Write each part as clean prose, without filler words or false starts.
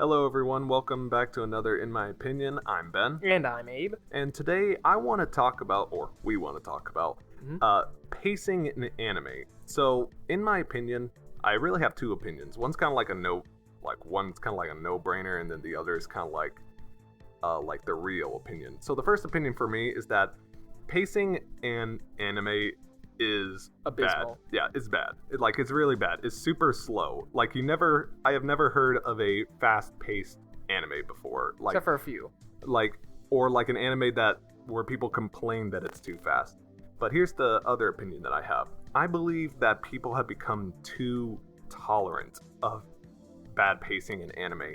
Hello, everyone. Welcome back to another In My Opinion. I'm Ben. And I'm Abe. And today I want to talk about, or we want to talk about, pacing in anime. So, in my opinion, I really have two opinions. One's kind of like one's kind of like a no-brainer, and then the other is kind of like the real opinion. So the first opinion for me is that pacing in anime is abysmal. Bad. Yeah, it's bad. It's really bad. It's super slow. I have never heard of a fast-paced anime before. Except for a few. Or an anime where people complain that it's too fast. But here's the other opinion that I have. I believe that people have become too tolerant of bad pacing in anime,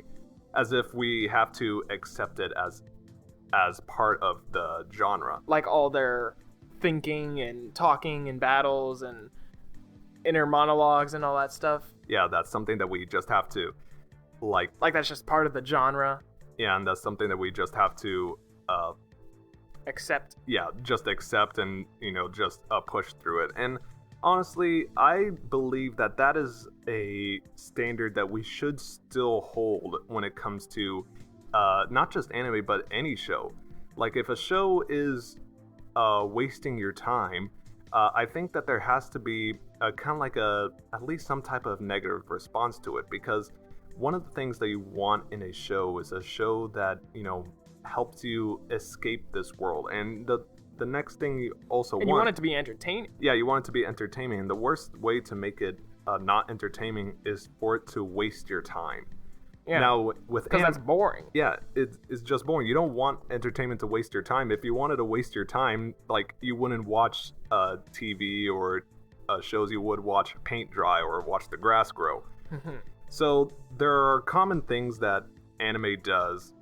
as if we have to accept it as part of the genre. Like all their thinking and talking and battles and inner monologues and all that stuff. Yeah, that's something that we just have to like that's just part of the genre. Yeah, and that's something that we just have to accept. Yeah, just accept and just push through it. And honestly, I believe that is a standard that we should still hold when it comes to not just anime but any show. Like, if a show is wasting your time, I think that there has to be at least some type of negative response to it, because one of the things that you want in a show is a show that helps you escape this world. And the next thing you also you want it to be entertaining. Yeah, you want it to be entertaining. And the worst way to make it not entertaining is for it to waste your time. Yeah. Now, because that's boring. Yeah, it's just boring. You don't want entertainment to waste your time. If you wanted to waste your time, you wouldn't watch TV or shows. You would watch paint dry or watch the grass grow. So there are common things that anime does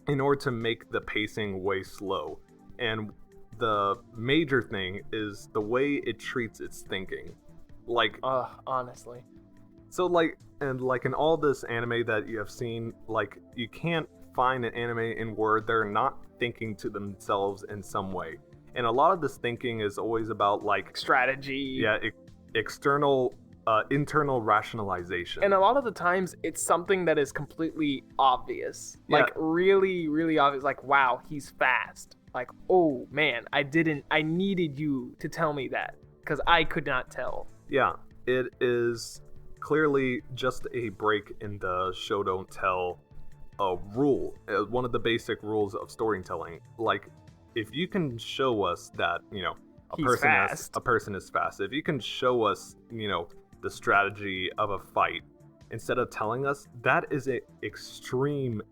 in order to make the pacing way slow. And the major thing is the way it treats its thinking. Honestly. So in all this anime that you have seen, you can't find an anime in where they're not thinking to themselves in some way. And a lot of this thinking is always about strategy. Yeah, internal rationalization. And a lot of the times it's something that is completely obvious. Yeah. Really, really obvious. Wow, he's fast. Oh man, I needed you to tell me that, because I could not tell. Yeah, it is clearly just a break in the show don't tell rule. One of the basic rules of storytelling. If you can show us that a person is fast, if you can show us the strategy of a fight instead of telling us, that is an extreme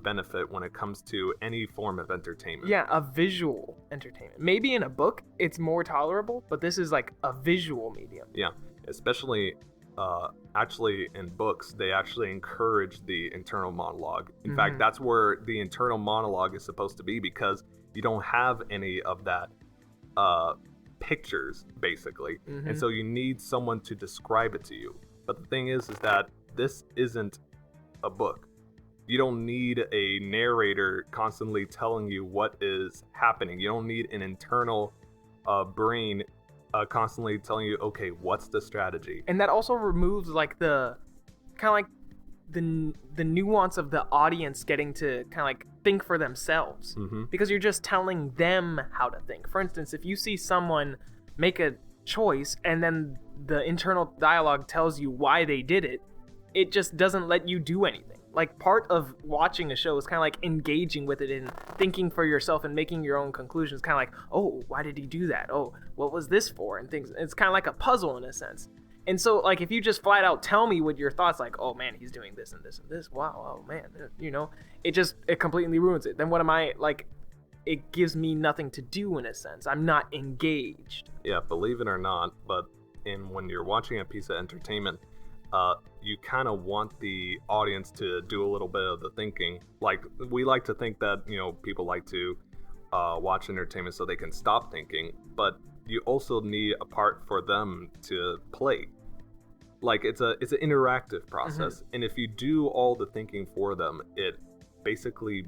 benefit when it comes to any form of entertainment. Yeah, a visual entertainment. Maybe in a book it's more tolerable, but this is a visual medium. Yeah, especially actually in books, they actually encourage the internal monologue. In fact, that's where the internal monologue is supposed to be, because you don't have any of that pictures, basically. And so you need someone to describe it to you. But the thing is that this isn't a book. You don't need a narrator constantly telling you what is happening. You don't need an internal brain constantly telling you, okay, what's the strategy? And that also removes the nuance of the audience getting to think for themselves, because you're just telling them how to think. For instance, if you see someone make a choice and then the internal dialogue tells you why they did it, it just doesn't let you do anything. Part of watching a show is engaging with it and thinking for yourself and making your own conclusions. Oh, why did he do that? Oh, what was this for? And things. It's kind of like a puzzle in a sense. And so, if you just flat out tell me what your thoughts, oh man, he's doing this and this and this. Wow, oh man, it completely ruins it. Then what am I It gives me nothing to do in a sense. I'm not engaged. Yeah, believe it or not, but when you're watching a piece of entertainment, you kind of want the audience to do a little bit of the thinking. We like to think that people like to watch entertainment so they can stop thinking, but you also need a part for them to play. It's an interactive process, and if you do all the thinking for them, it basically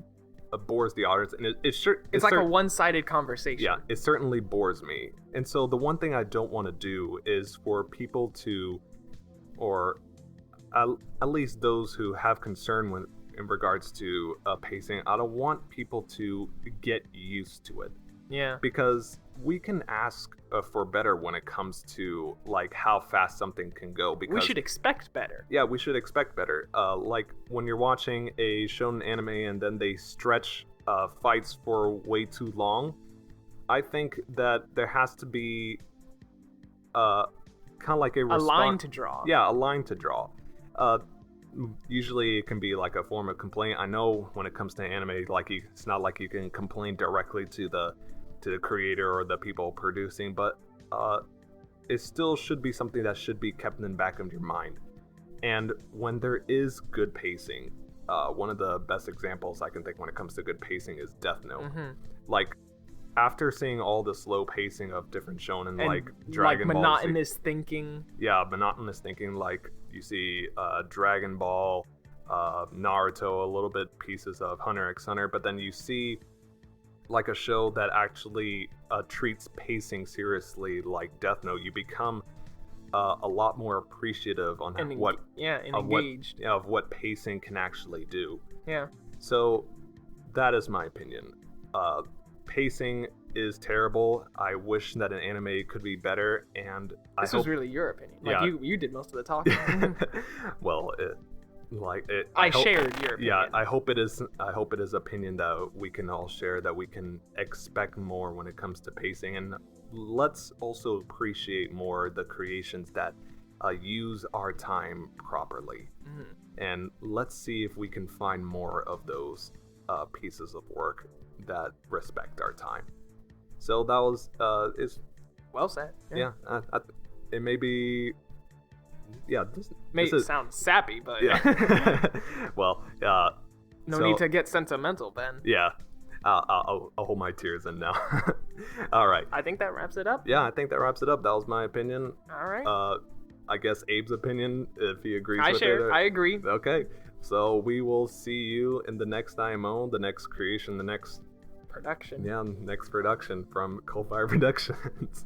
bores the audience, and it's a one-sided conversation. Yeah, it certainly bores me. And so the one thing I don't want to do is for people to, or at least those who have concern when in regards to pacing, I don't want people to get used to it. Yeah. Because we can ask for better when it comes to like how fast something can go. Because we should expect better. Yeah, we should expect better. Like when you're watching a shonen anime and then they stretch fights for way too long, I think that there has to be kind of like a line to draw. Yeah, a line to draw. Usually it can be like a form of complaint. I know when it comes to anime, like it's not like you can complain directly to the creator or the people producing, but it still should be something that should be kept in the back of your mind. And when there is good pacing, one of the best examples I can think when it comes to good pacing is Death Note. Mm-hmm. Like after seeing all the slow pacing of different shonen, and like Dragon Ball, monotonous thinking. Yeah, monotonous thinking. Like you see Dragon Ball, Naruto, a little bit pieces of Hunter x Hunter, but then you see like a show that actually treats pacing seriously, like Death Note. You become a lot more appreciative on engaged of what pacing can actually do. Yeah. So that is my opinion. Pacing is terrible. I wish that an anime could be better, and this was really your opinion. Like you did most of the talking. Well, I shared your opinion. Yeah, I hope it is opinion that we can all share, that we can expect more when it comes to pacing, and let's also appreciate more the creations that use our time properly. Mm-hmm. And let's see if we can find more of those pieces of work that respect our time. So that was is well said. Yeah, it may be. Yeah, this sound sappy, but yeah. Well, no need to get sentimental, Ben. Yeah, I'll hold my tears in now. All right. I think that wraps it up. Yeah, I think that wraps it up. That was my opinion. All right. I guess Abe's opinion, if he agrees with it. I agree. Okay, so we will see you in the next IMO, the next creation, the next production. Yeah, next production from ColdFire Productions.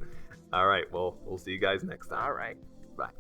All right, well, we'll see you guys next time. All right. Bye.